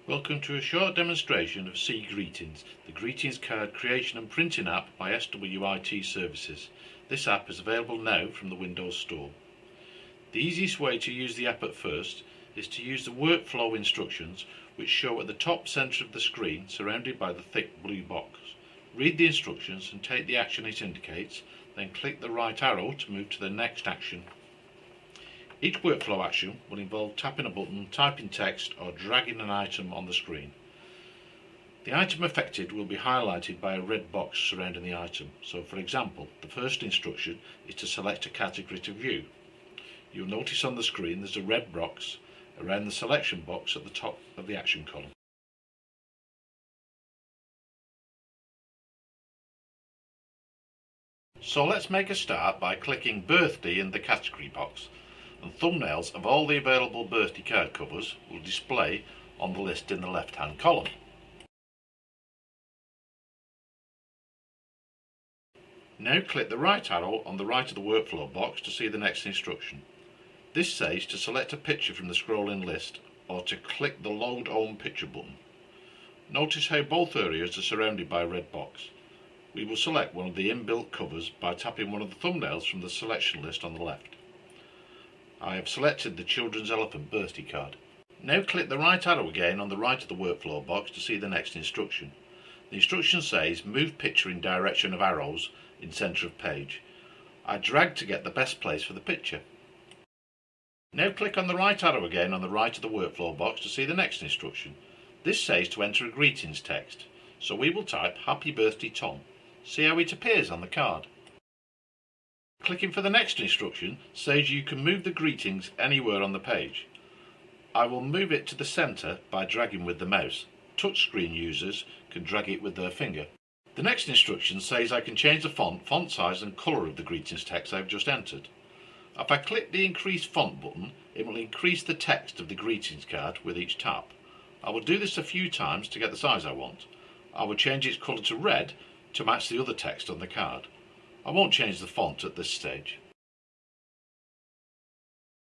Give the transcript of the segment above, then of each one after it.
Welcome to a short demonstration of CGreetings, the greetings card creation and printing app by SWIT Services. This app is available now from the Windows Store. The easiest way to use the app at first is to use the workflow instructions which show at the top centre of the screen surrounded by the thick blue box. Read the instructions and take the action it indicates, then click the right arrow to move to the next action. Each workflow action will involve tapping a button, typing text or dragging an item on the screen. The item affected will be highlighted by a red box surrounding the item. So for example, the first instruction is to select a category to view. You'll notice on the screen there's a red box around the selection box at the top of the action column. So let's make a start by clicking birthday in the category box, and thumbnails of all the available birthday card covers will display on the list in the left hand column. Now click the right arrow on the right of the workflow box to see the next instruction. This says to select a picture from the scrolling list or to click the load home picture button. Notice how both areas are surrounded by a red box. We will select one of the inbuilt covers by tapping one of the thumbnails from the selection list on the left. I have selected the children's elephant birthday card. Now click the right arrow again on the right of the workflow box to see the next instruction. The instruction says move picture in direction of arrows in centre of page. I drag to get the best place for the picture. Now click on the right arrow again on the right of the workflow box to see the next instruction. This says to enter a greetings text, so we will type Happy Birthday Tom. See how it appears on the card. Clicking for the next instruction says you can move the greetings anywhere on the page. I will move it to the centre by dragging with the mouse. Touchscreen users can drag it with their finger. The next instruction says I can change the font size and colour of the greetings text I've just entered. If I click the increase font button, it will increase the text of the greetings card with each tap. I will do this a few times to get the size I want. I will change its colour to red to match the other text on the card. I won't change the font at this stage.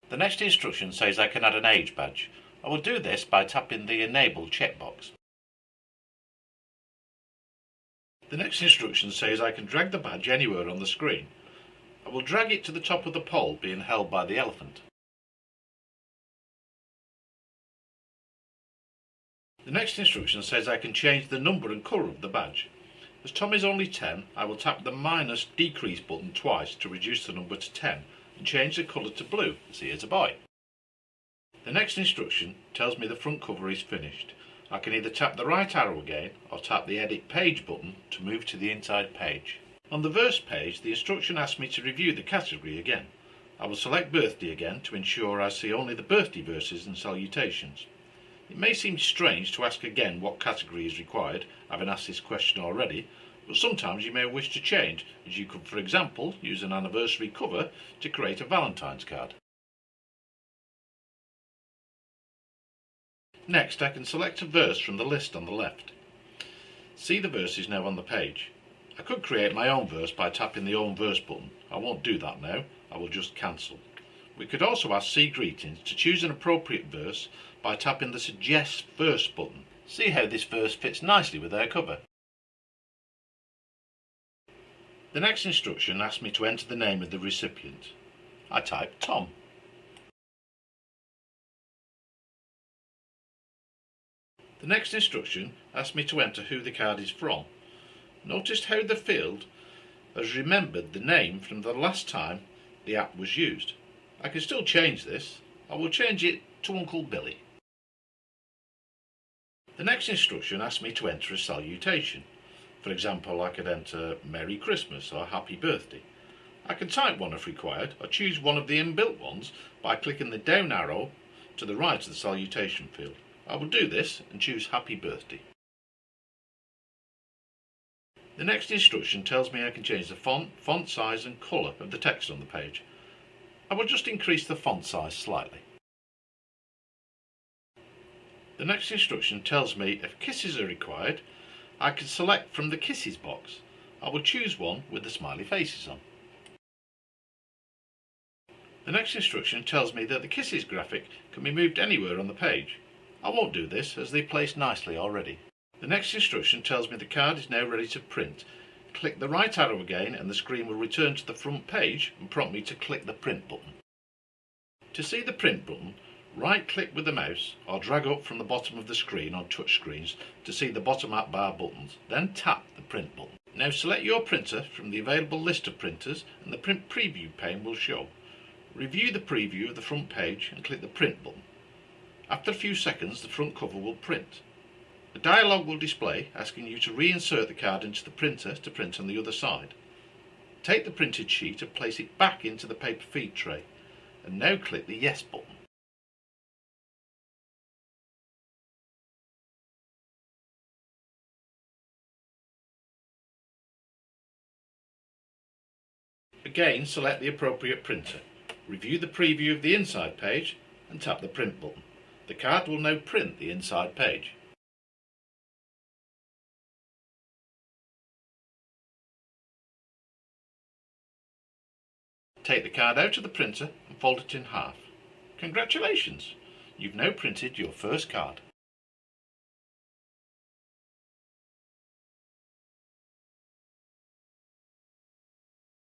The next instruction says I can add an age badge. I will do this by tapping the Enable checkbox. The next instruction says I can drag the badge anywhere on the screen. I will drag it to the top of the pole being held by the elephant. The next instruction says I can change the number and colour of the badge. As Tom is only 10, I will tap the minus decrease button twice to reduce the number to 10 and change the colour to blue as he is a boy. The next instruction tells me the front cover is finished. I can either tap the right arrow again or tap the edit page button to move to the inside page. On the verse page, the instruction asks me to review the category again. I will select birthday again to ensure I see only the birthday verses and salutations. It may seem strange to ask again what category is required, having asked this question already, but sometimes you may wish to change, as you could, for example, use an anniversary cover to create a Valentine's card. Next, I can select a verse from the list on the left. See the verses now on the page. I could create my own verse by tapping the Own Verse button. I won't do that now, I will just cancel. We could also ask CGreetings to choose an appropriate verse by tapping the Suggest Verse button. See how this verse fits nicely with our cover. The next instruction asks me to enter the name of the recipient. I type Tom. The next instruction asks me to enter who the card is from. Notice how the field has remembered the name from the last time the app was used. I can still change this. I will change it to Uncle Billy. The next instruction asks me to enter a salutation. For example, I could enter Merry Christmas or Happy Birthday. I can type one if required, or choose one of the inbuilt ones by clicking the down arrow to the right of the salutation field. I will do this and choose Happy Birthday. The next instruction tells me I can change the font size and colour of the text on the page. I will just increase the font size slightly. The next instruction tells me if kisses are required, I can select from the kisses box. I will choose one with the smiley faces on. The next instruction tells me that the kisses graphic can be moved anywhere on the page. I won't do this as they're placed nicely already. The next instruction tells me the card is now ready to print. Click the right arrow again and the screen will return to the front page and prompt me to click the print button. To see the print button, right click with the mouse or drag up from the bottom of the screen on touch screens to see the bottom app bar buttons, then tap the print button. Now select your printer from the available list of printers and the print preview pane will show. Review the preview of the front page and click the print button. After a few seconds the front cover will print. A dialog will display asking you to reinsert the card into the printer to print on the other side. Take the printed sheet and place it back into the paper feed tray, and now click the Yes button. Again select the appropriate printer, review the preview of the inside page and tap the print button. The card will now print the inside page. Take the card out of the printer and fold it in half. Congratulations! You've now printed your first card.